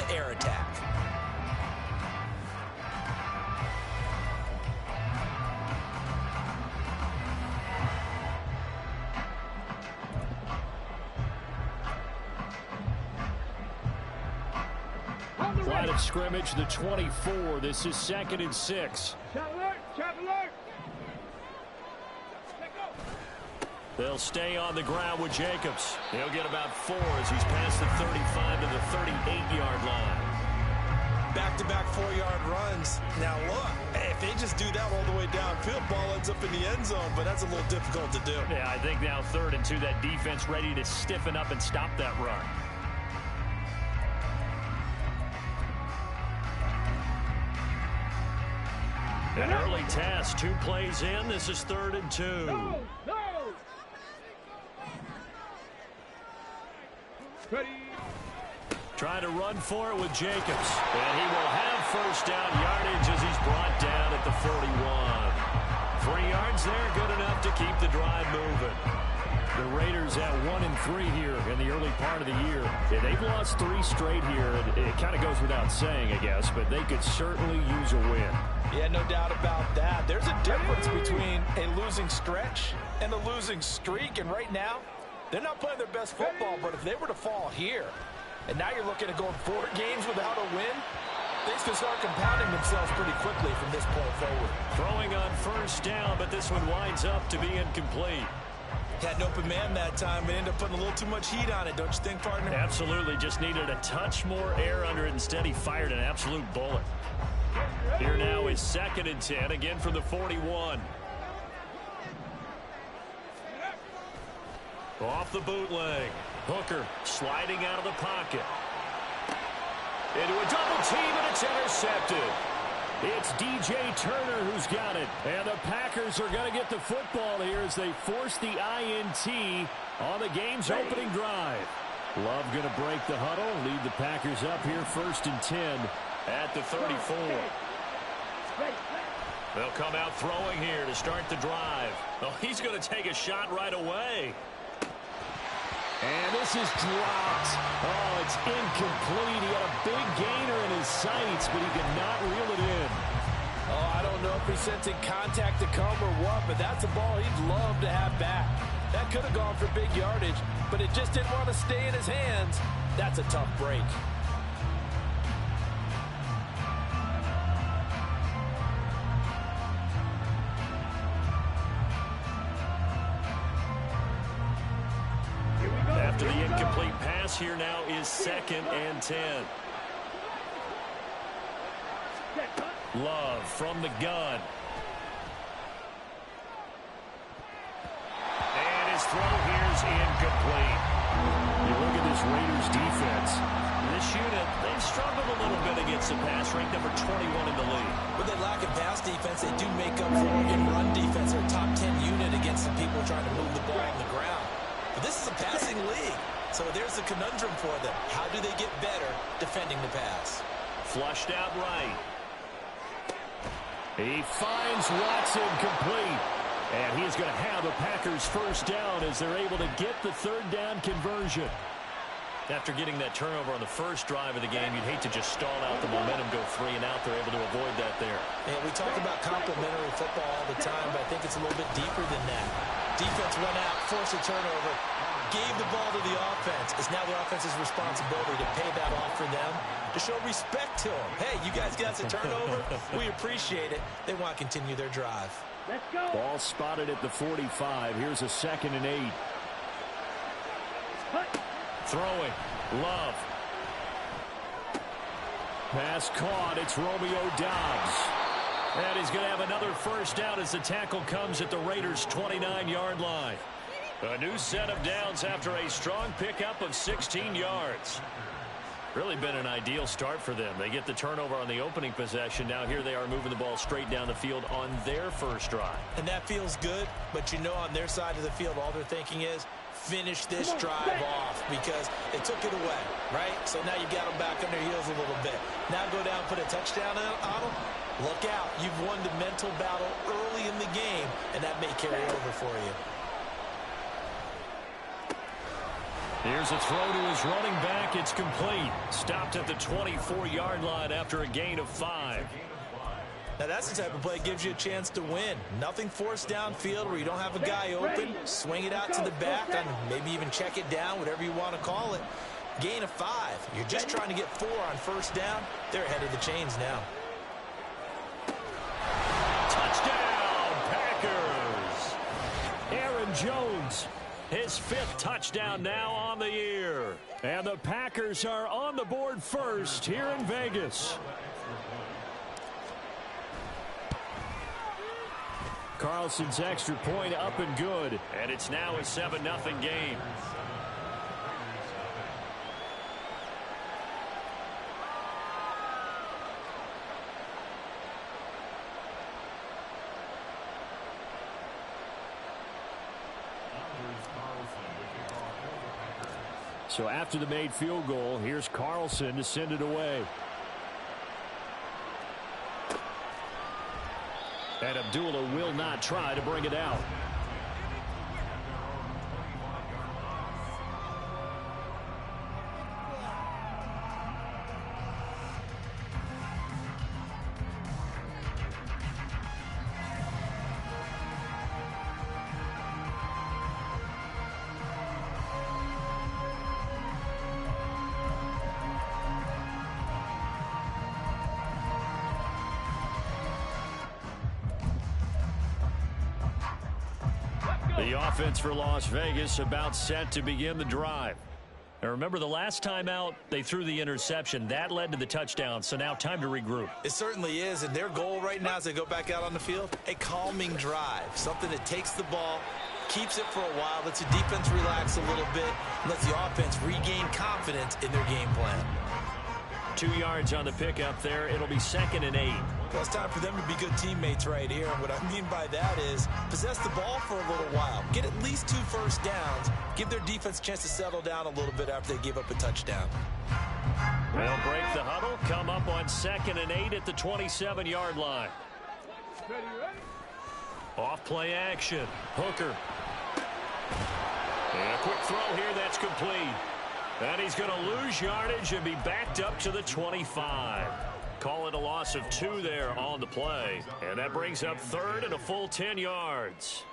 the air attack. Line of scrimmage, the 24. This is 2nd and 6. They'll stay on the ground with Jacobs. He'll get about 4 as he's past the 35 to the 38-yard line. Back-to-back 4-yard runs. Now look, if they just do that all the way downfield, ball ends up in the end zone, but that's a little difficult to do. Yeah, I think now 3rd and 2, that defense ready to stiffen up and stop that run. An early test, 2 plays in. This is 3rd and 2. No. Ready. Trying to run for it with Jacobs. And he will have first down yardage as he's brought down at the 41. 3 yards there, good enough to keep the drive moving. The Raiders at 1-3 here in the early part of the year. Yeah, they've lost 3 straight here. It kind of goes without saying, I guess, but they could certainly use a win. Yeah, no doubt about that. There's a difference between a losing stretch and a losing streak, and right now, they're not playing their best football, but if they were to fall here, and now you're looking at going 4 games without a win, things can start compounding themselves pretty quickly from this point forward. Throwing on first down, but this one winds up to be incomplete. Had an open man that time, but ended up putting a little too much heat on it, don't you think, partner? Absolutely, just needed a touch more air under it. Instead, he fired an absolute bullet. Here now is 2nd and 10, again from the 41. Off the bootleg. Hooker sliding out of the pocket. Into a double team, and it's intercepted. It's DJ Turner who's got it. And the Packers are going to get the football here as they force the INT on the game's opening drive. Love going to break the huddle, lead the Packers up here 1st and 10 at the 34. They'll come out throwing here to start the drive. Oh, he's going to take a shot right away. And this is dropped. Oh, it's incomplete. He had a big gainer in his sights, but he could not reel it in. Oh, I don't know if he's sensing contact to come or what, but that's a ball he'd love to have back. That could have gone for big yardage, but it just didn't want to stay in his hands. That's a tough break. After the incomplete pass, here now is 2nd and 10. Love from the gun. And his throw here is incomplete. You look at this Raiders defense. This unit, they've struggled a little bit against the pass, ranked number 21 in the league. When they lack in pass defense, they do make up for it in run defense. They're a top 10 unit against the people trying to move the ball on the ground. But this is a passing league, so there's a conundrum for them. How do they get better defending the pass? Flushed out right. He finds Watson complete. And he's going to have the Packers first down as they're able to get the 3rd down conversion. After getting that turnover on the first drive of the game, you'd hate to just stall out the momentum, go 3 and out. They're able to avoid that there. Yeah, we talk about complementary football all the time, but I think it's a little bit deeper than that. Defense went out, forced a turnover, gave the ball to the offense. It's now the offense's responsibility to pay that off for them, to show respect to them. Hey, you guys got a turnover. We appreciate it. They want to continue their drive. Let's go. Ball spotted at the 45. Here's a 2nd and 8. Throwing. Love. Pass caught. It's Romeo Doubs. And he's going to have another first down as the tackle comes at the Raiders' 29-yard line. A new set of downs after a strong pickup of 16 yards. Really been an ideal start for them. They get the turnover on the opening possession. Now here they are moving the ball straight down the field on their first drive. And that feels good, but you know on their side of the field all they're thinking is finish this drive off because they took it away, right? So now you got them back on their heels a little bit. Now go down and put a touchdown on them. Look out. You've won the mental battle early in the game, and that may carry over for you. Here's a throw to his running back. It's complete. Stopped at the 24-yard line after a gain of 5. Now that's the type of play that gives you a chance to win. Nothing forced downfield where you don't have a guy open. Swing it out to the back and maybe even check it down, whatever you want to call it. Gain of 5. You're just trying to get 4 on first down. They're ahead of the chains now. Touchdown, Packers. Aaron Jones, his 5th touchdown now on the year. And the Packers are on the board first here in Vegas. Carlson's extra point up and good. And it's now a 7-0 game. So after the made field goal, here's Carlson to send it away. And Abdullah will not try to bring it out. The offense for Las Vegas about set to begin the drive. Now remember, the last time out, they threw the interception. That led to the touchdown, so now time to regroup. It certainly is, and their goal right now as they go back out on the field, a calming drive. Something that takes the ball, keeps it for a while, lets the defense relax a little bit, and lets the offense regain confidence in their game plan. 2 yards on the pickup there. It'll be 2nd and 8. Well, it's time for them to be good teammates right here. And what I mean by that is possess the ball for a little while. Get at least 2 first downs. Give their defense a chance to settle down a little bit after they give up a touchdown. They'll break the huddle. Come up on 2nd and 8 at the 27-yard line. Off play action. Hooker. And a quick throw here that's complete. And he's going to lose yardage and be backed up to the 25. Call it a loss of 2 there on the play. And that brings up 3rd and a full 10 yards.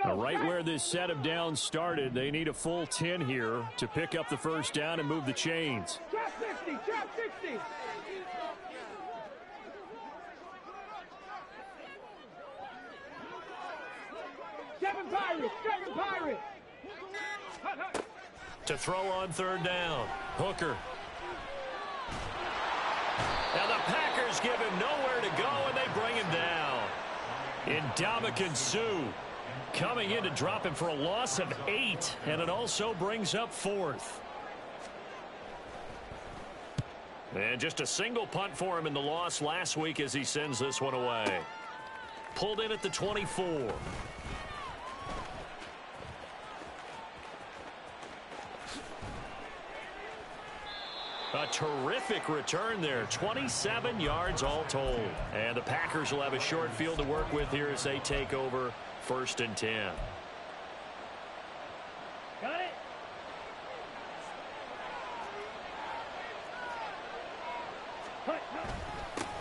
Now, right where this set of downs started, they need a full 10 here to pick up the first down and move the chains. Trap 60, trap 60. Seven Pirate. To throw on 3rd down, Hooker. Now the Packers give him nowhere to go, and they bring him down. Ndamukong Suh coming in to drop him for a loss of 8, and it also brings up 4th. And just a single punt for him in the loss last week as he sends this one away. Pulled in at the 24. A terrific return there. 27 yards all told. And the Packers will have a short field to work with here as they take over 1st and 10. Got it.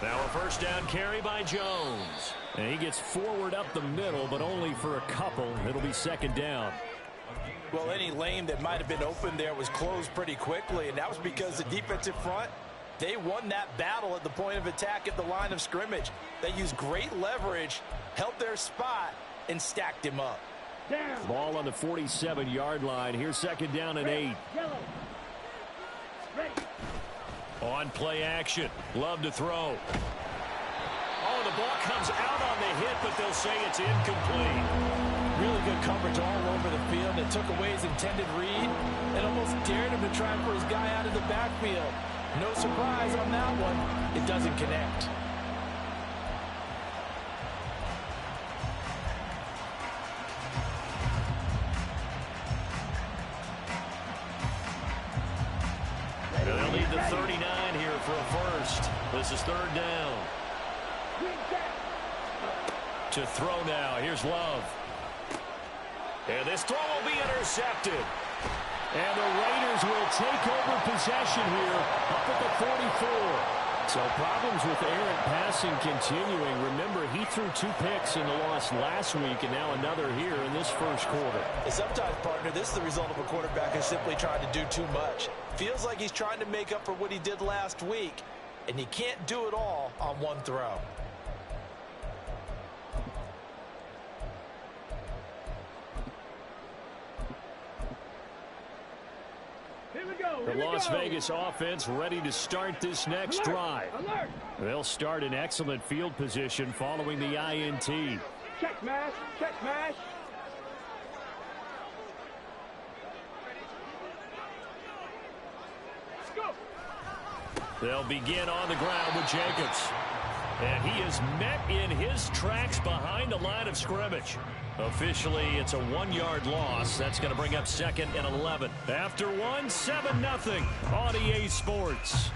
Now a first down carry by Jones. And he gets forward up the middle, but only for a couple. It'll be 2nd down. Well, any lane that might have been open there was closed pretty quickly, and that was because the defensive front, they won that battle at the point of attack at the line of scrimmage. They used great leverage, held their spot, and stacked him up. Down. Ball on the 47-yard line. Here's 2nd down and 8. Yellow. Ready. On play action. Love to throw. Oh, the ball comes out on the hit, but they'll say it's incomplete. Really good coverage all over the field. It took away his intended read and almost dared him to try for his guy out of the backfield. No surprise on that one. It doesn't connect. third down. To throw now. Here's Love. And this throw will be intercepted. And the Raiders will take over possession here up at the 44. So problems with errant passing continuing. Remember, he threw 2 picks in the loss last week, and now another here in this first quarter. And sometimes, partner, this is the result of a quarterback who's simply trying to do too much. Feels like he's trying to make up for what he did last week, and he can't do it all on one throw. The Las Vegas offense ready to start this next drive. They'll start in excellent field position following the INT. Check smash, check smash. Let's go. They'll begin on the ground with Jacobs. And he is met in his tracks behind the line of scrimmage. Officially, it's a 1-yard loss. That's going to bring up second and 11. After 7-0 on EA Sports.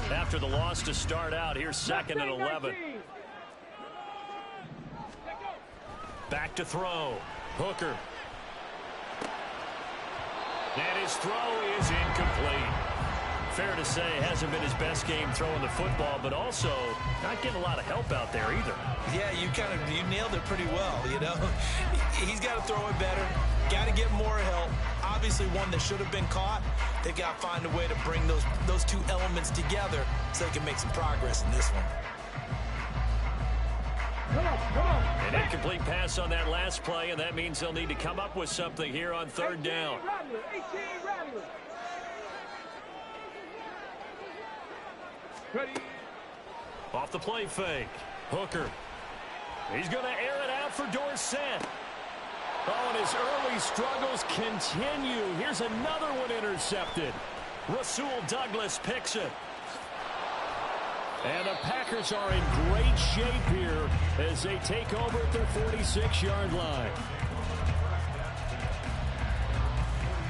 After the loss to start out, here's second and 11. Back to throw. Hooker. And his throw is incomplete. Fair to say, hasn't been his best game throwing the football, but also not getting a lot of help out there either. Yeah, you nailed it pretty well, you know. He's got to throw it better. Got to get more help. Obviously one that should have been caught. They've got to find a way to bring those two elements together so they can make some progress in this one. An incomplete pass on that last play, and that means they'll need to come up with something here on third down. Ready. Off the play fake. Hooker. He's going to air it out for Dorsett. Oh, and his early struggles continue. Here's another one intercepted. Rasul Douglas picks it. And the Packers are in great shape here as they take over at their 46-yard line.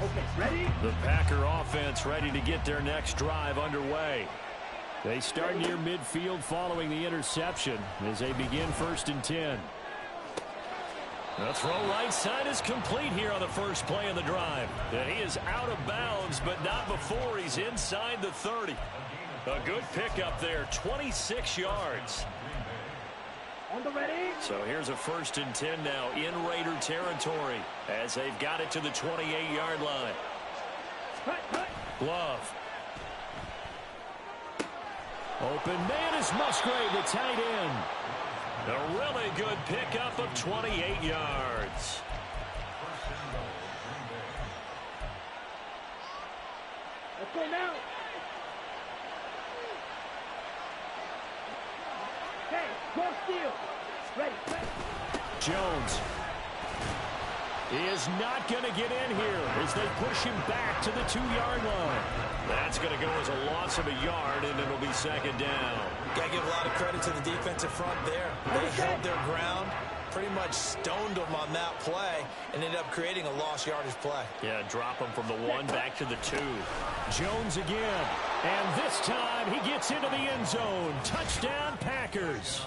Okay, ready? The Packer offense ready to get their next drive underway. They start near midfield following the interception as they begin 1st and 10. The throw right side is complete here on the first play of the drive. And he is out of bounds, but not before he's inside the 30. A good pickup there, 26 yards. On the ready. So here's a 1st and 10 now in Raider territory as they've got it to the 28-yard line. Cut. Love. Open man is Musgrave, the tight end. A really good pickup of 28 yards. Let's go now. Hey, go steal. Ready. Jones. He is not going to get in here as they push him back to the 2-yard line. That's going to go as a loss of a yard, and it'll be second down. Got to give a lot of credit to the defensive front there. They held their ground, pretty much stoned them on that play, and ended up creating a lost yardage play. Yeah, drop him from the 1 back to the 2. Jones again, and this time he gets into the end zone. Touchdown, Packers.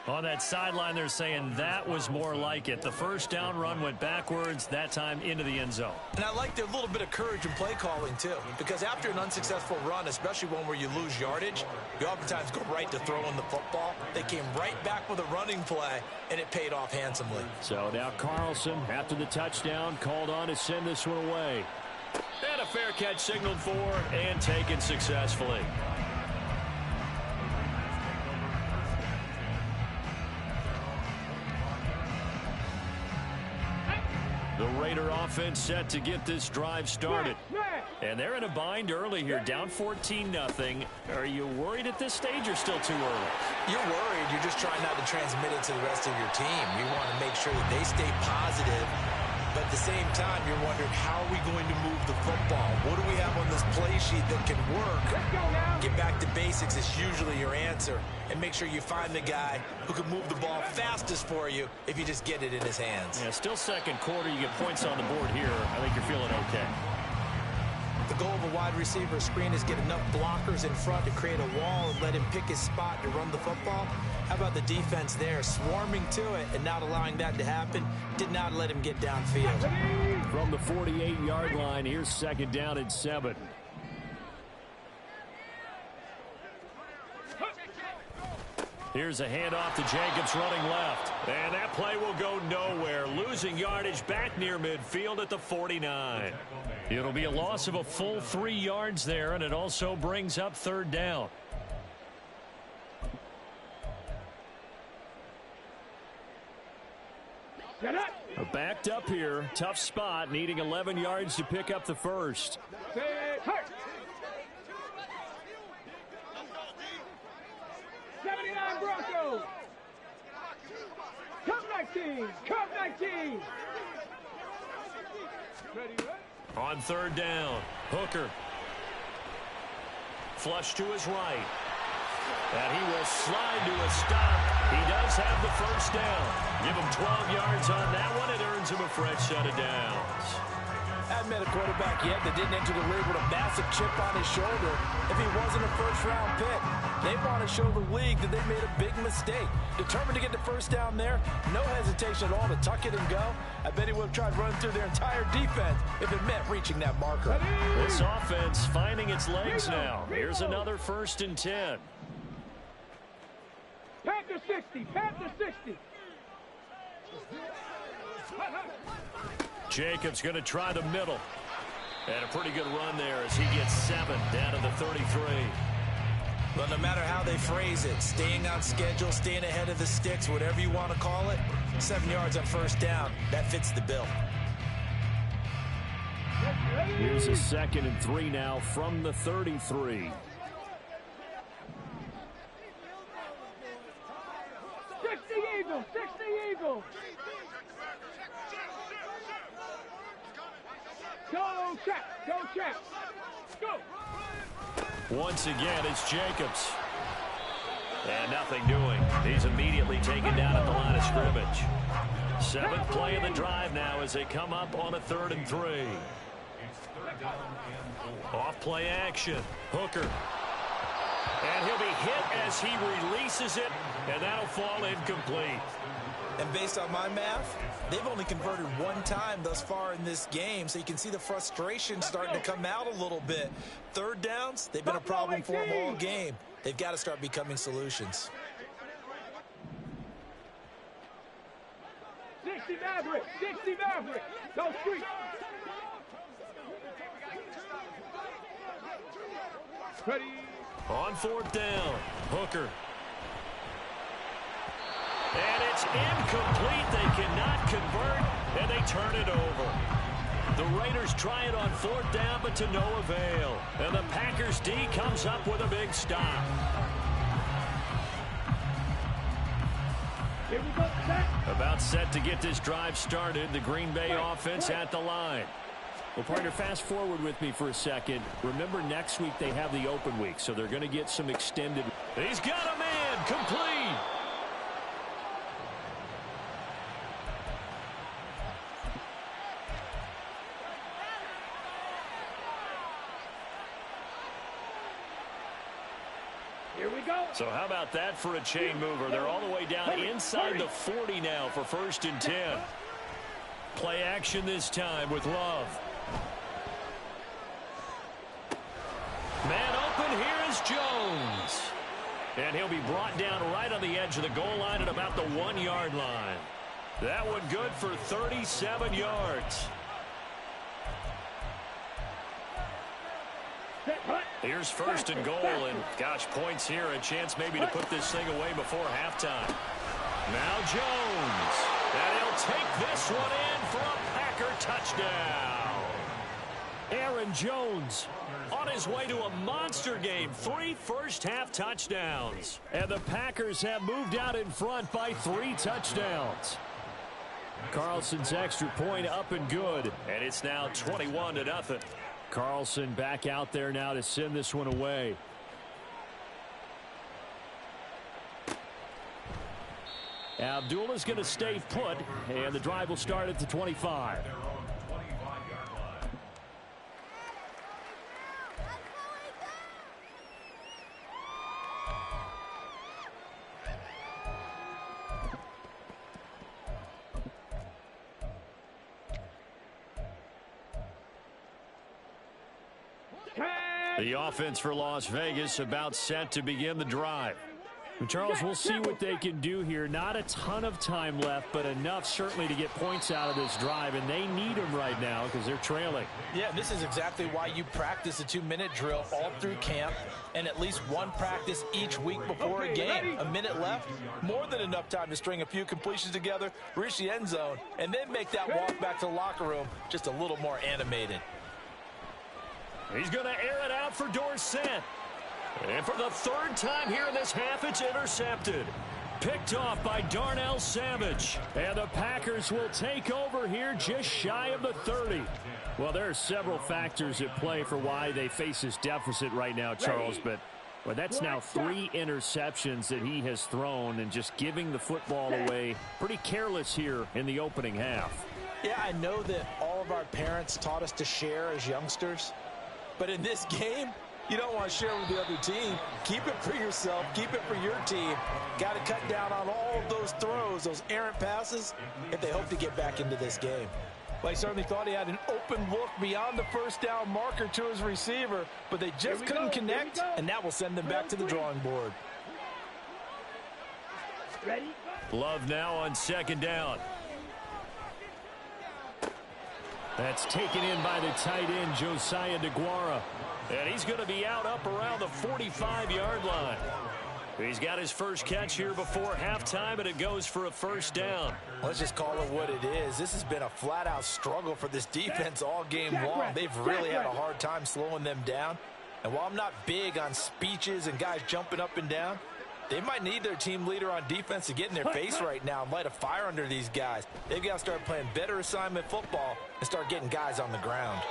On that sideline, they're saying that was more like it. The first down run went backwards, that time into the end zone. And I like their little bit of courage in play calling, too, because after an unsuccessful run, especially one where you lose yardage, you oftentimes go right to throwing the football. They came right back with a running play, and it paid off handsomely. So now Carlson, after the touchdown, called on to send this one away. And a fair catch signaled for and taken successfully. The Raider offense set to get this drive started. And they're in a bind early here, down 14-0. Are you worried at this stage or still too early? You're worried. You're just trying not to transmit it to the rest of your team. You want to make sure that they stay positive. But at the same time, you're wondering, how are we going to move the football? What do we have on this play sheet that can work? Let's go now. Get back to basics is usually your answer. And make sure you find the guy who can move the ball fastest for you if you just get it in his hands. Yeah, still second quarter. You get points on the board here. I think you're feeling okay. The goal of a wide receiver screen is get enough blockers in front to create a wall and let him pick his spot to run the football. How about the defense there, swarming to it and not allowing that to happen? Did not let him get downfield. From the 48-yard line, here's second down and 7. Here's a handoff to Jacobs running left. And that play will go nowhere. Losing yardage back near midfield at the 49. It'll be a loss of a full 3 yards there, and it also brings up third down. Backed up here. Tough spot, needing 11 yards to pick up the first. 79 Broncos. Cup 19. Cup 19. On third down, Hooker. Flush to his right. And he will slide to a stop. He does have the first down. Give him 12 yards on that one. It earns him a fresh set of downs. I haven't met a quarterback yet that didn't enter the league with a massive chip on his shoulder if he wasn't a first-round pick. They want to show the league that they made a big mistake. Determined to get the first down there, no hesitation at all to tuck it and go. I bet he would have tried running through their entire defense if it meant reaching that marker. This offense finding its legs now. Here's another 1st and 10. Panther 60. Panther 60. Jacobs going to try the middle. And a pretty good run there as he gets 7 down to the 33. But no matter how they phrase it, staying on schedule, staying ahead of the sticks, whatever you want to call it, 7 yards on first down, that fits the bill. Here's a 2nd and 3 now from the 33. 60 Eagles. 60 Eagles. Go, check. Go, check. Go. Once again, it's Jacobs. And nothing doing. He's immediately taken down at the line of scrimmage. 7th play of the drive now as they come up on a 3rd and 3. Off play action. Hooker. And he'll be hit as he releases it, and that'll fall incomplete. And based on my math, they've only converted 1 time thus far in this game, so you can see the frustration starting to come out a little bit. 3rd downs, they've been a problem for them all game. They've got to start becoming solutions. 60 Maverick. 60 Maverick. Go street. Ready. On 4th down, Hooker. And it's incomplete. They cannot convert, and they turn it over. The Raiders try it on 4th down, but to no avail. And the Packers D comes up with a big stop. Here we go. Set. About set to get this drive started. The Green Bay offense at the line. Well, partner, fast forward with me for a second. Remember, next week they have the open week, so they're going to get some extended. He's got a man. Complete. Here we go. So how about that for a chain mover? They're all the way down inside the 40 now for 1st and 10. Play action this time with Love. Man open, here is Jones. And he'll be brought down right on the edge of the goal line at about the 1-yard line. That one good for 37 yards. Here's 1st and goal, and gosh, points here, a chance maybe to put this thing away before halftime. Now Jones, and he'll take this one in for a Packer Touchdown. Aaron Jones on his way to a monster game. 3 first-half touchdowns. And the Packers have moved out in front by 3 touchdowns. Carlson's extra point up and good. And it's now 21-0. Carlson back out there now to send this one away. Abdullah's going to stay put, and the drive will start at the 25. The offense for Las Vegas about set to begin the drive. Charles, we'll see what they can do here. Not a ton of time left, but enough certainly to get points out of this drive, and they need them right now because they're trailing. Yeah, this is exactly why you practice a 2-minute drill all through camp and at least one practice each week before a game. A minute left, more than enough time to string a few completions together, reach the end zone, and then make that walk back to the locker room just a little more animated. He's going to air it out for Dorsett. And for the 3rd time here in this half, it's intercepted. Picked off by Darnell Savage. And the Packers will take over here just shy of the 30. Well, there are several factors at play for why they face this deficit right now, Charles. But that's now 3 interceptions that he has thrown and just giving the football away. Pretty careless here in the opening half. Yeah, I know that all of our parents taught us to share as youngsters. But in this game, you don't want to share with the other team. Keep it for yourself. Keep it for your team. Got to cut down on all of those throws, those errant passes, if they hope to get back into this game. Well, he certainly thought he had an open look beyond the first down marker to his receiver, but they just couldn't connect, and that will send them back to the drawing board. Ready? Love now on 2nd down. That's taken in by the tight end, Josiah DeGuara. And he's going to be out up around the 45-yard line. He's got his first catch here before halftime, and it goes for a 1st down. Let's just call it what it is. This has been a flat-out struggle for this defense all game long. They've really had a hard time slowing them down. And while I'm not big on speeches and guys jumping up and down, they might need their team leader on defense to get in their face right now and light a fire under these guys. They've got to start playing better assignment football and start getting guys on the ground.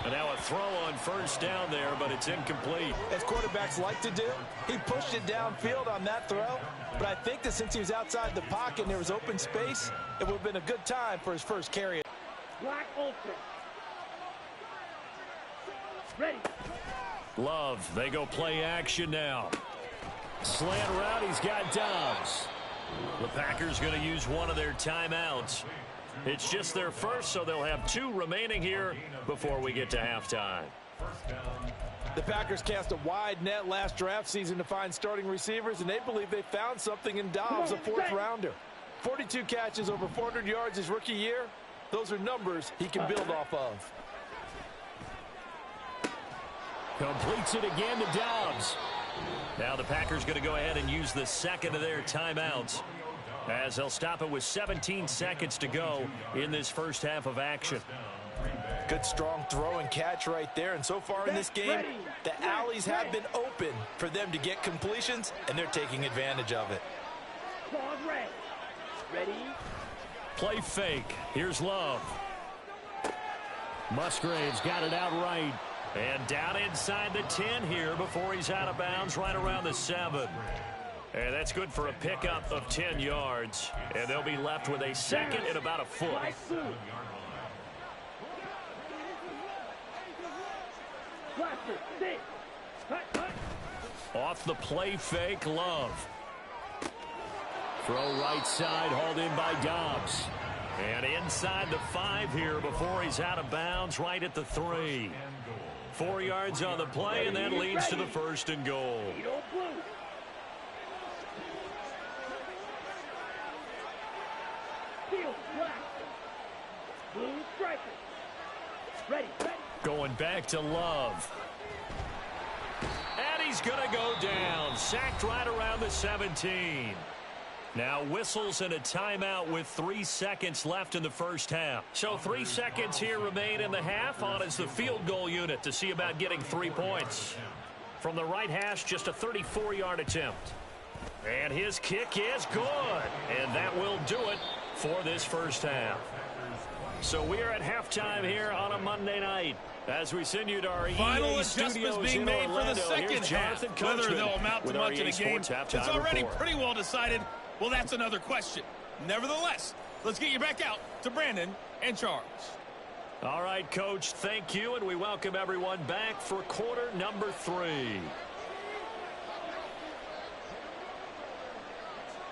And now a throw on 1st down there, but it's incomplete. As quarterbacks like to do, he pushed it downfield on that throw. But I think that since he was outside the pocket and there was open space, it would have been a good time for his first carry. Black Ultra. Ready. Love, they go play action now. Slant route, he's got Dobbs. The Packers going to use one of their timeouts. It's just their first, so they'll have 2 remaining here before we get to halftime. The Packers cast a wide net last draft season to find starting receivers, and they believe they found something in Dobbs, a 4th rounder. 42 catches, over 400 yards his rookie year. Those are numbers he can build off of. Completes it again to Dobbs. Now the Packers going to go ahead and use the 2nd of their timeouts, as they'll stop it with 17 seconds to go in this first half of action. Good strong throw and catch right there. And so far in this game, the alleys have been open for them to get completions, and they're taking advantage of it. Ready? Play fake. Here's Love. Musgrave's got it out right. And down inside the 10 here before he's out of bounds right around the 7. And that's good for a pickup of 10 yards. And they'll be left with a 2nd and about a foot. Off the play fake, Love. Throw right side, hauled in by Dobbs. And inside the 5 here before he's out of bounds right at the 3. 4 yards on the play, and that leads to the 1st and goal. Going back to Love. And he's going to go down. Sacked right around the 17. Now whistles and a timeout with 3 seconds left in the first half. So 3 seconds here remain in the half. On is the field goal unit to see about getting 3 points. From the right hash, just a 34-yard attempt. And his kick is good. And that will do it for this first half. So we are at halftime here on a Monday night. As we send you to our final EA adjustments studios being made for the second half. Whether they'll amount to much in a game, it's already pretty well decided. Well, that's another question. Nevertheless, let's get you back out to Brandon and Charles. All right, Coach, thank you, and we welcome everyone back for quarter number 3.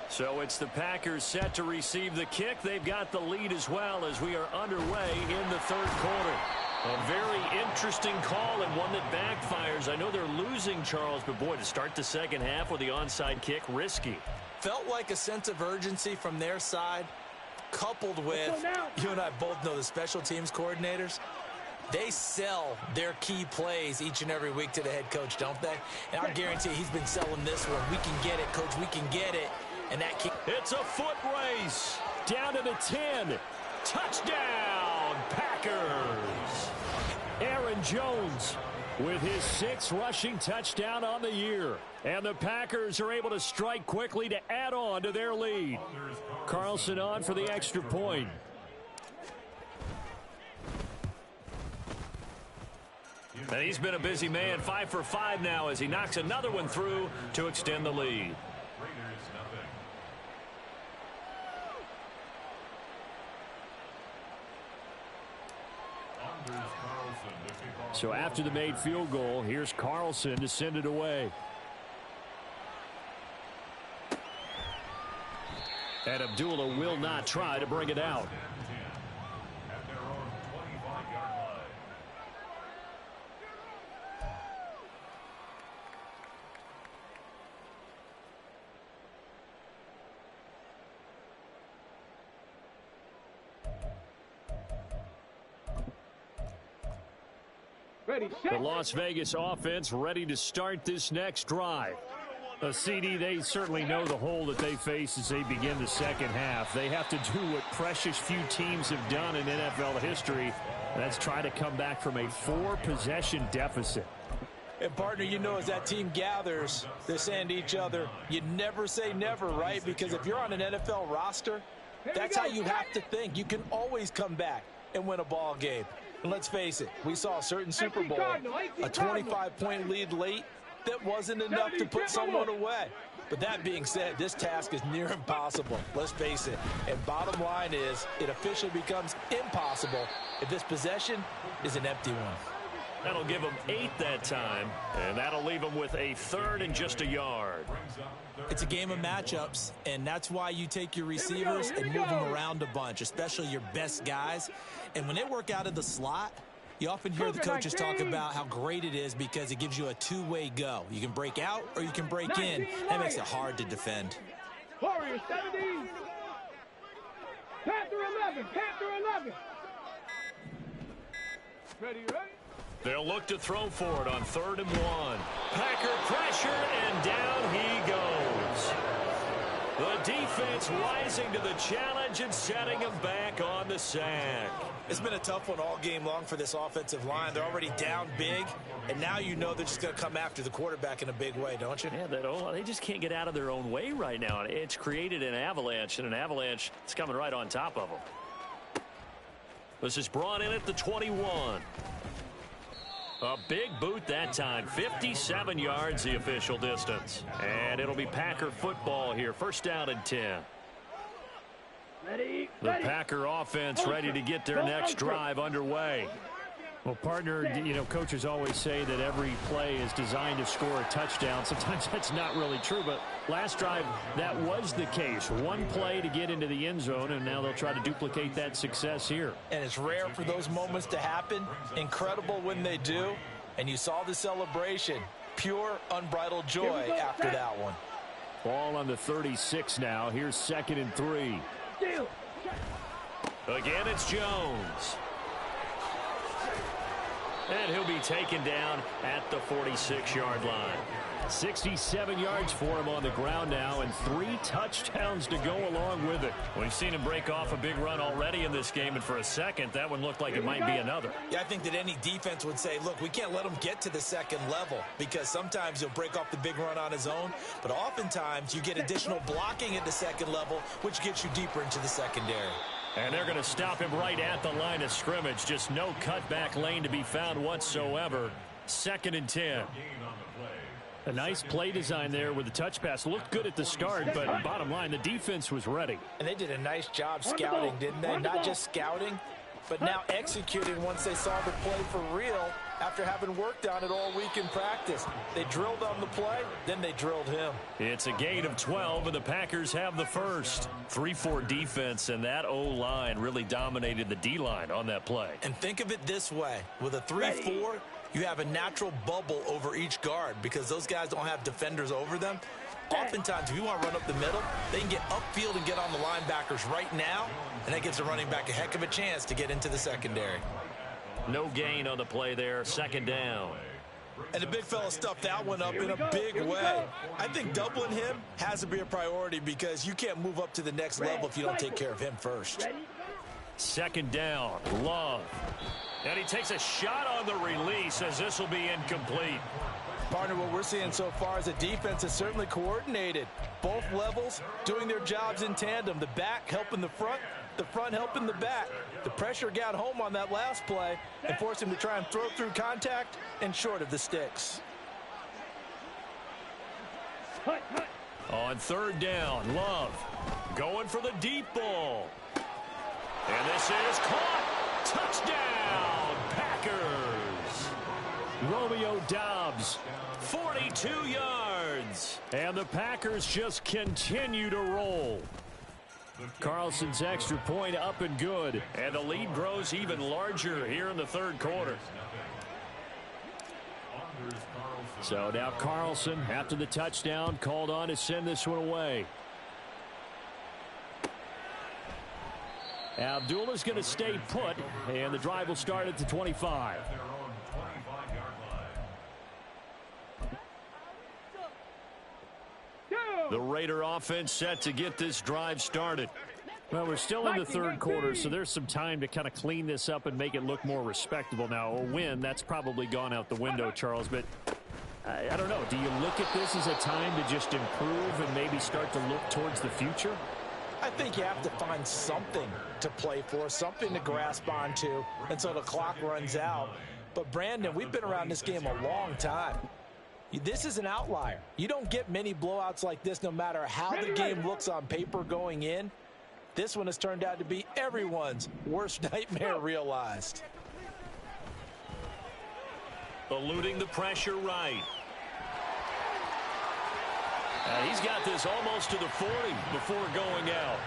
So it's the Packers set to receive the kick. They've got the lead as well as we are underway in the third quarter. A very interesting call and one that backfires. I know they're losing, Charles, but boy, to start the second half with the onside kick, risky. Felt like a sense of urgency from their side, coupled with, you and I both know the special teams coordinators. They sell their key plays each and every week to the head coach, don't they? And I guarantee he's been selling this one. We can get it, coach. We can get it. And that kick. It's a foot race. Down to the 10. Touchdown, Packers. Aaron Jones with his 6th rushing touchdown on the year. And the Packers are able to strike quickly to add on to their lead. Carlson on for the extra point. And he's been a busy man, 5 for 5 now as he knocks another one through to extend the lead. So after the made field goal, here's Carlson to send it away. And Abdullah will not try to bring it out. The Las Vegas offense ready to start this next drive. A CD, they certainly know the hole that they face as they begin the second half. They have to do what precious few teams have done in NFL history. That's try to come back from a 4-possession deficit. And, partner, you know, as that team gathers, they're saying to each other, you never say never, right? Because if you're on an NFL roster, that's how you have to think. You can always come back and win a ball game. And let's face it, we saw a certain Super Bowl, a 25-point lead late that wasn't enough to put someone away. But that being said, this task is near impossible. Let's face it. And bottom line is, it officially becomes impossible if this possession is an empty one. That'll give them 8 that time, and that'll leave them with a 3rd and just a yard. It's a game of matchups, and that's why you take your receivers and move them around a bunch, especially your best guys. And when they work out of the slot, you often hear the coaches talk about how great it is because it gives you a two-way go. You can break out or you can break in. That makes it hard to defend. Warriors 17. Panther 11. Panther 11. Ready? They'll look to throw for it on 3rd and 1. Packer pressure, and down he goes. The defense rising to the challenge and setting him back on the sack. It's been a tough one all game long for this offensive line. They're already down big, and now you know they're just going to come after the quarterback in a big way, don't you? Yeah, they just can't get out of their own way right now. It's created an avalanche, and an avalanche is coming right on top of them. This is brought in at the 21. A big boot that time. 57 yards the official distance. And it'll be Packer football here. 1st down and 10. The Packer offense ready to get their next drive underway. Well, partner, you know, coaches always say that every play is designed to score a touchdown. Sometimes that's not really true, but last drive, that was the case. One play to get into the end zone, and now they'll try to duplicate that success here. And it's rare for those moments to happen. Incredible when they do. And you saw the celebration. Pure, unbridled joy after that one. Ball on the 36 now. Here's 2nd and 3. Again, it's Jones. And he'll be taken down at the 46-yard line. 67 yards for him on the ground now, and 3 touchdowns to go along with it. We've seen him break off a big run already in this game, and for a second, that one looked like it might be another. Yeah, I think that any defense would say, look, we can't let him get to the second level, because sometimes he'll break off the big run on his own, but oftentimes you get additional blocking at the second level, which gets you deeper into the secondary. And they're going to stop him right at the line of scrimmage. Just no cutback lane to be found whatsoever. 2nd and 10. A nice play design there with the touch pass. Looked good at the start, but bottom line, the defense was ready. And they did a nice job scouting, didn't they? Not just scouting, but now executing once they saw the play for real after having worked on it all week in practice. They drilled on the play, then they drilled him. It's a gain of 12, and the Packers have the first. 3-4 defense, and that O-line really dominated the D-line on that play. And think of it this way. With a 3-4, you have a natural bubble over each guard because those guys don't have defenders over them. Oftentimes, if you want to run up the middle, they can get upfield and get on the linebackers right now, and that gives the running back a heck of a chance to get into the secondary. No gain on the play there. 2nd down. And the big fella stuffed that one up in a big way. I think doubling him has to be a priority because you can't move up to the next level if you don't take care of him first. 2nd down. Love. And he takes a shot on the release as this will be incomplete. Partner, what we're seeing so far is a defense is certainly coordinated. Both levels doing their jobs in tandem. The back helping the front helping the back. The pressure got home on that last play and forced him to try and throw through contact and short of the sticks. On 3rd down, Love going for the deep ball. And this is caught. Touchdown, Packers. Romeo Doubs, 42 yards. and the Packers just continue to roll. Carlson's extra point up and good. And the lead grows even larger here in the 3rd quarter. So now Carlson, after the touchdown, called on to send this one away. Abdullah's going to stay put, and the drive will start at the 25. The Raider offense set to get this drive started. Well, we're still in the 3rd quarter, so there's some time to kind of clean this up and make it look more respectable. Now, a win, that's probably gone out the window, Charles, but I don't know. Do you look at this as a time to just improve and maybe start to look towards the future? I think you have to find something to play for, something to grasp onto until the clock runs out. But, Brandon, we've been around this game a long time. This is an outlier. You don't get many blowouts like this no matter how the game looks on paper going in. This one has turned out to be everyone's worst nightmare realized. Eluding the pressure right. He's got this almost to the 40 before going out.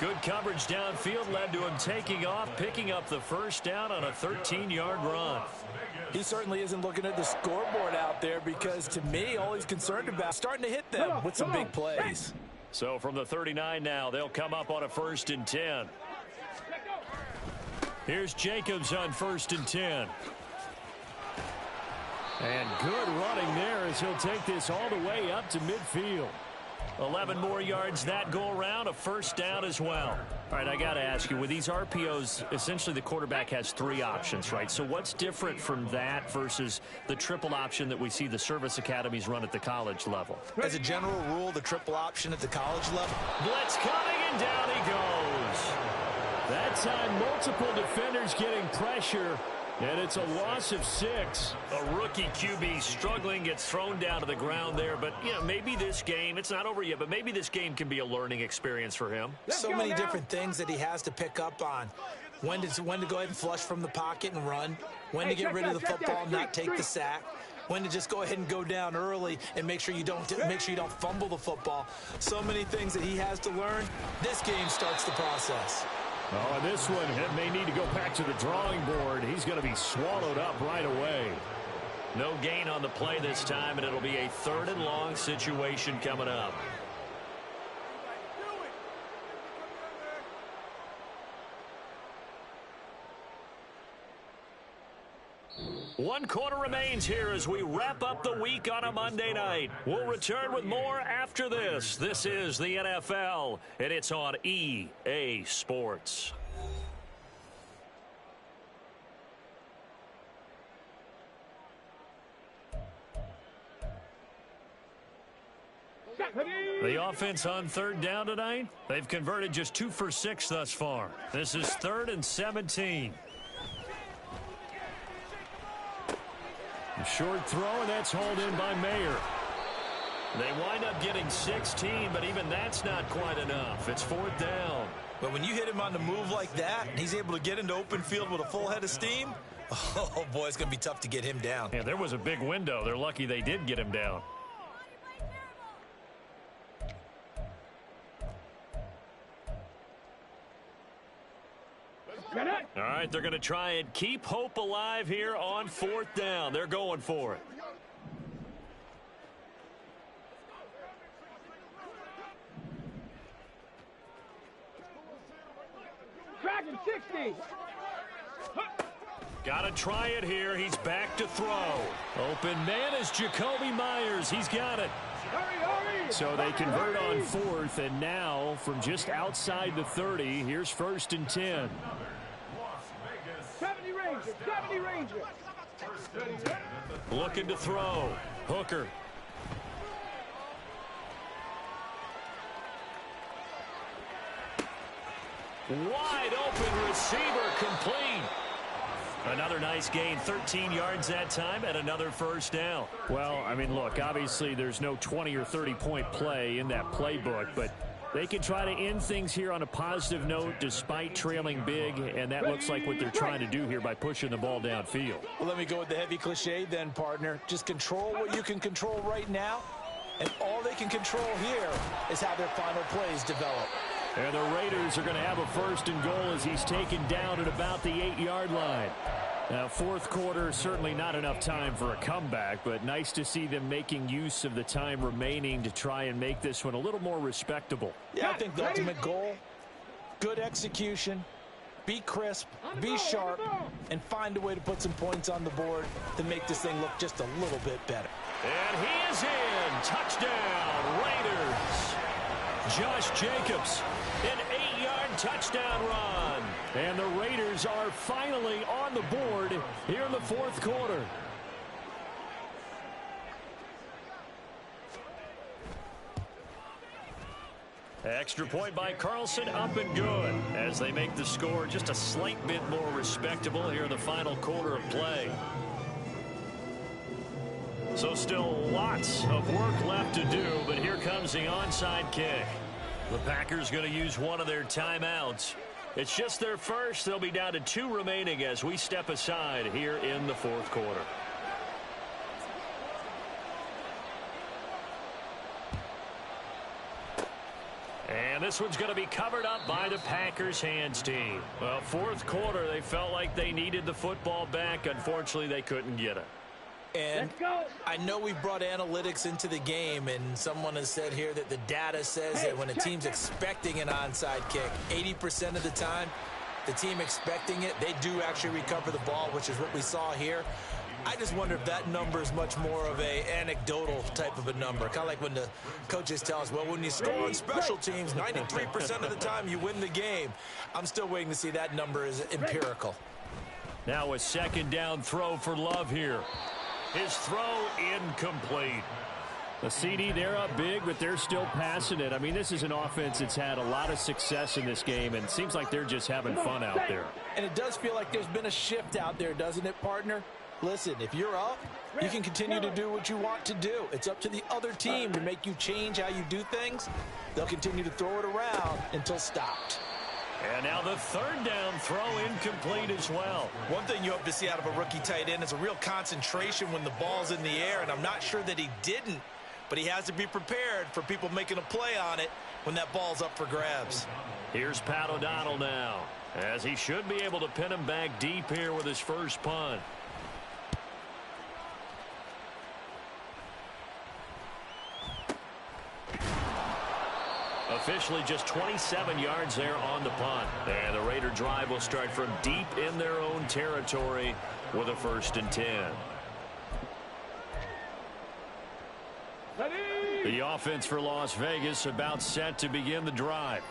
Good coverage downfield led to him taking off, picking up the 1st down on a 13-yard run. He certainly isn't looking at the scoreboard out there because, to me, all he's concerned about is starting to hit them with some big plays. So from the 39 now, they'll come up on a 1st and 10. Here's Jacobs on 1st and 10. And good running there as he'll take this all the way up to midfield. 11 more yards that go around, a 1st down as well. All right, I got to ask you, with these RPOs, essentially the quarterback has 3 options, right? So what's different from that versus the triple option that we see the service academies run at the college level? As a general rule, the triple option at the college level. Blitz coming, and down he goes. That time, multiple defenders getting pressure. And it's a loss of 6. A rookie QB struggling, gets thrown down to the ground there. But, you know, maybe this game, it's not over yet, but maybe this game can be a learning experience for him. So many different things that he has to pick up on. When to go ahead and flush from the pocket and run. When to get rid of the football and not take the sack. When to just go ahead and go down early and make sure you don't fumble the football. So many things that he has to learn. This game starts the process. Oh, and this one may need to go back to the drawing board. He's going to be swallowed up right away. No gain on the play this time, and it'll be a 3rd and long situation coming up. 1 quarter remains here as we wrap up the week on a Monday night. We'll return with more after this. This is the NFL, and it's on EA Sports. The offense on 3rd down tonight, they've converted just 2 for 6 thus far. This is 3rd and 17. A short throw, and that's hauled in by Mayer. They wind up getting 16, but even that's not quite enough. It's 4th down. But when you hit him on the move like that, and he's able to get into open field with a full head of steam, oh boy, it's going to be tough to get him down. Yeah, there was a big window. They're lucky they did get him down. All right, they're going to try and keep hope alive here on 4th down. They're going for it. Dragon 60. Got to try it here. He's back to throw. Open man is Jacoby Myers. He's got it. So they convert on 4th, and now from just outside the 30, here's 1st and 10. 70 Ranger, 70 Ranger. Looking to throw. Hooker. Wide open receiver, complete. Another nice gain, 13 yards that time, and another 1st down. Well, I mean, look, obviously there's no 20 or 30-point play in that playbook, but they can try to end things here on a positive note despite trailing big, and that looks like what they're trying to do here by pushing the ball downfield. Well, let me go with the heavy cliche then, partner. Just control what you can control right now, and all they can control here is how their final plays develop. And the Raiders are going to have a 1st and goal as he's taken down at about the 8-yard line. Now, 4th quarter, certainly not enough time for a comeback, but nice to see them making use of the time remaining to try and make this one a little more respectable. Yeah, I think the ultimate goal, good execution, be crisp, be sharp, and find a way to put some points on the board to make this thing look just a little bit better. And he is in. Touchdown, Raiders. Josh Jacobs, an 8-yard touchdown run. And the Raiders are finally on the board here in the 4th quarter. Extra point by Carlson, up and good, as they make the score just a slight bit more respectable here in the final quarter of play. So still lots of work left to do, but here comes the onside kick. The Packers going to use one of their timeouts. It's just their first. They'll be down to 2 remaining as we step aside here in the 4th quarter. And this one's going to be covered up by the Packers hands team. Well, 4th quarter, they felt like they needed the football back. Unfortunately, they couldn't get it. And I know we brought analytics into the game, and someone has said here that the data says that when a team's expecting an onside kick, 80% of the time, the team expecting it, they do actually recover the ball, which is what we saw here. I just wonder if that number is much more of a anecdotal type of a number. Kind of like when the coaches tell us, well, when you score on special teams, 93% of the time you win the game. I'm still waiting to see that number is empirical. Now a 2nd down throw for Love here. His throw incomplete. The CD, they're up big, but they're still passing it. I mean, this is an offense that's had a lot of success in this game, and it seems like they're just having fun out there. And it does feel like there's been a shift out there, doesn't it, partner? Listen, if you're up, you can continue to do what you want to do. It's up to the other team to make you change how you do things. They'll continue to throw it around until stopped. And now the 3rd down throw incomplete as well. One thing you hope to see out of a rookie tight end is a real concentration when the ball's in the air, and I'm not sure that he didn't, but he has to be prepared for people making a play on it when that ball's up for grabs. Here's Pat O'Donnell now, as he should be able to pin him back deep here with his first punt. A Officially just 27 yards there on the punt. And the Raider drive will start from deep in their own territory with a 1st and 10. The offense for Las Vegas about set to begin the drive.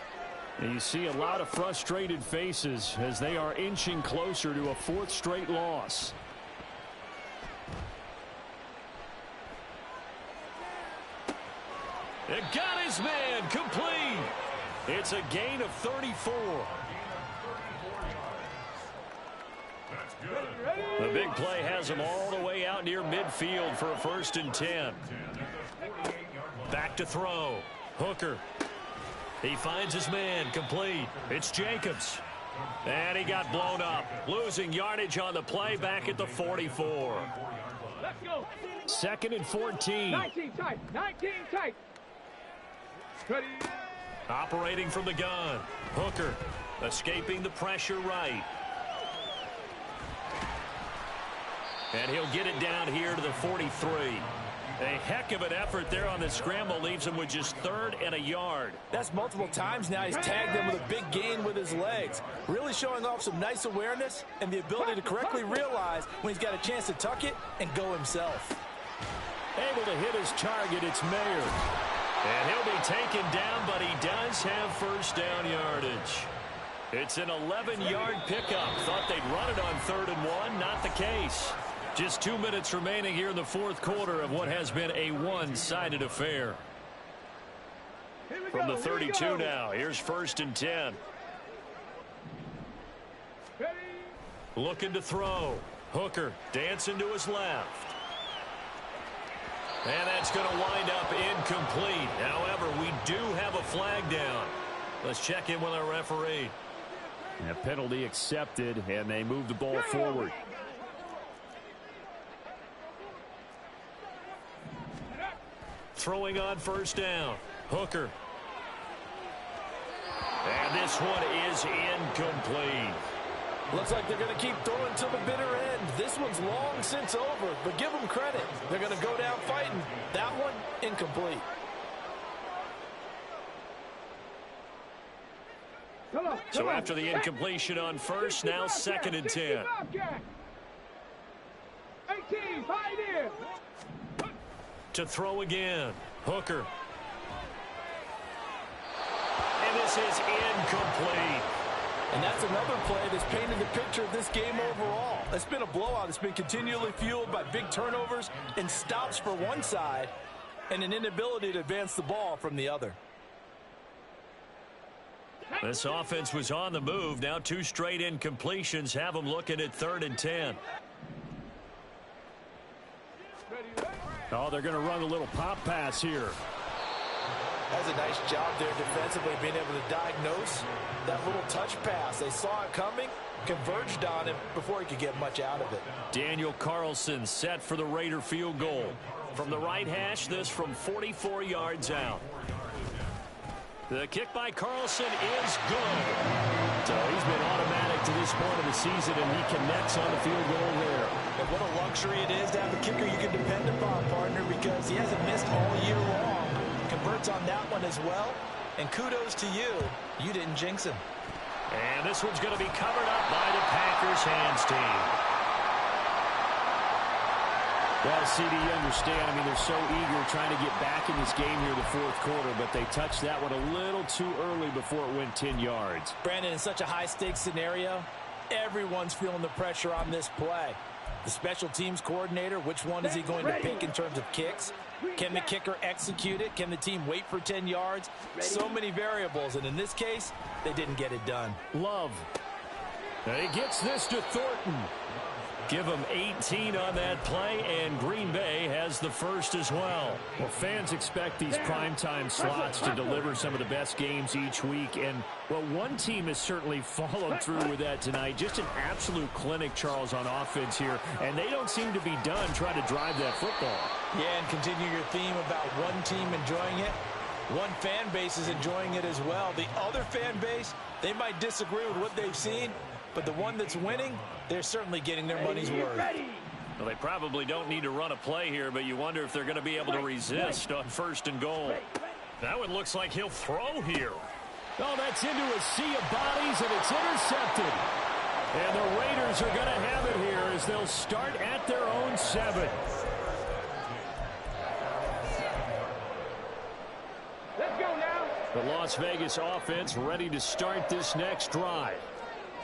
And you see a lot of frustrated faces as they are inching closer to a 4th straight loss. It got his man complete. It's a gain of 34. The big play has him all the way out near midfield for a 1st and 10. Back to throw. Hooker. He finds his man complete. It's Jacobs. And he got blown up. Losing yardage on the play back at the 44. Let's go. 2nd and 14. 19 tight. 19 tight. Ready. Operating from the gun. Hooker escaping the pressure right. And he'll get it down here to the 43. A heck of an effort there on the scramble leaves him with just 3rd and a yard. That's multiple times now. He's tagged them with a big gain with his legs. Really showing off some nice awareness and the ability to correctly realize when he's got a chance to tuck it and go himself. Able to hit his target, it's Mayer. And he'll be taken down, but he does have 1st down yardage. It's an 11-yard pickup. Thought they'd run it on 3rd and 1. Not the case. Just 2 minutes remaining here in the 4th quarter of what has been a one-sided affair. From the 32 now, here's 1st and 10. Looking to throw. Hooker dancing to his left. And that's going to wind up incomplete. However, we do have a flag down. Let's check in with our referee. A penalty accepted, and they move the ball forward. Throwing on 1st down. Hooker. And this one is incomplete. Looks like they're going to keep throwing till the bitter end. This one's long since over, but give them credit. They're going to go down fighting. That one, incomplete. So after the incompletion on 1st, now 2nd and 10. 18, hide in. To throw again. Hooker. And this is incomplete. And that's another play that's painted the picture of this game overall. It's been a blowout. It's been continually fueled by big turnovers and stops for one side and an inability to advance the ball from the other. This offense was on the move. Now 2 straight incompletions have them looking at 3rd and 10. Oh, they're going to run a little pop pass here. Has a nice job there defensively, being able to diagnose that little touch pass. They saw it coming, converged on him before he could get much out of it. Daniel Carlson set for the Raider field goal. From the right hash, this from 44 yards out. The kick by Carlson is good. So he's been automatic to this point of the season, and he connects on the field goal there. And what a luxury it is to have a kicker you can depend upon, partner, because he hasn't missed all year long. Converts on that one as well. And kudos to you. You didn't jinx him. And this one's going to be covered up by the Packers hands team. Well, CD, you understand. I mean, they're so eager trying to get back in this game here in the 4th quarter, but they touched that one a little too early before it went 10 yards. Brandon, in such a high-stakes scenario, everyone's feeling the pressure on this play. The special teams coordinator, which one is he going to pick in terms of kicks? Can the kicker execute it? Can the team wait for 10 yards? So many variables, and in this case, they didn't get it done. Love. He gets this to Thornton. Give him 18 on that play, and Green Bay has the 1st as well. Well, fans expect these primetime slots to deliver some of the best games each week, and, well, one team has certainly followed through with that tonight. Just an absolute clinic, Charles, on offense here, and they don't seem to be done trying to drive that football. Yeah, and continue your theme about one team enjoying it. One fan base is enjoying it as well. The other fan base, they might disagree with what they've seen, but the one that's winning, they're certainly getting their money's worth. Well, they probably don't need to run a play here, but you wonder if they're going to be able to resist on 1st and goal. That one looks like he'll throw here. Oh, that's into a sea of bodies, and it's intercepted. And the Raiders are going to have it here as they'll start at their own 7. Let's go now. The Las Vegas offense ready to start this next drive.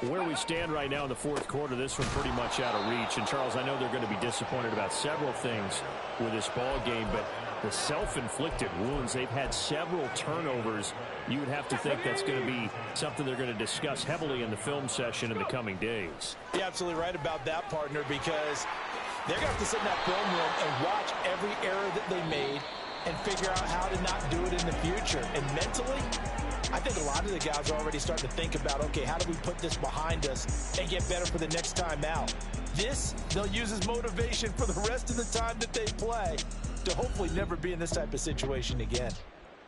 Where we stand right now in the fourth quarter, this one pretty much out of reach. And, Charles, I know they're going to be disappointed about several things with this ball game, but the self-inflicted wounds, they've had several turnovers. You would have to think that's going to be something they're going to discuss heavily in the film session in the coming days. You're absolutely right about that, partner, because they're going to have to sit in that film room and watch every error that they made and figure out how to not do it in the future. And mentally, I think a lot of the guys are already starting to think about, okay, how do we put this behind us and get better for the next time out? This, they'll use as motivation for the rest of the time that they play to hopefully never be in this type of situation again.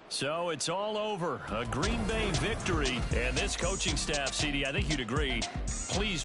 So it's all over. A Green Bay victory. And this coaching staff, CD, I think you'd agree, please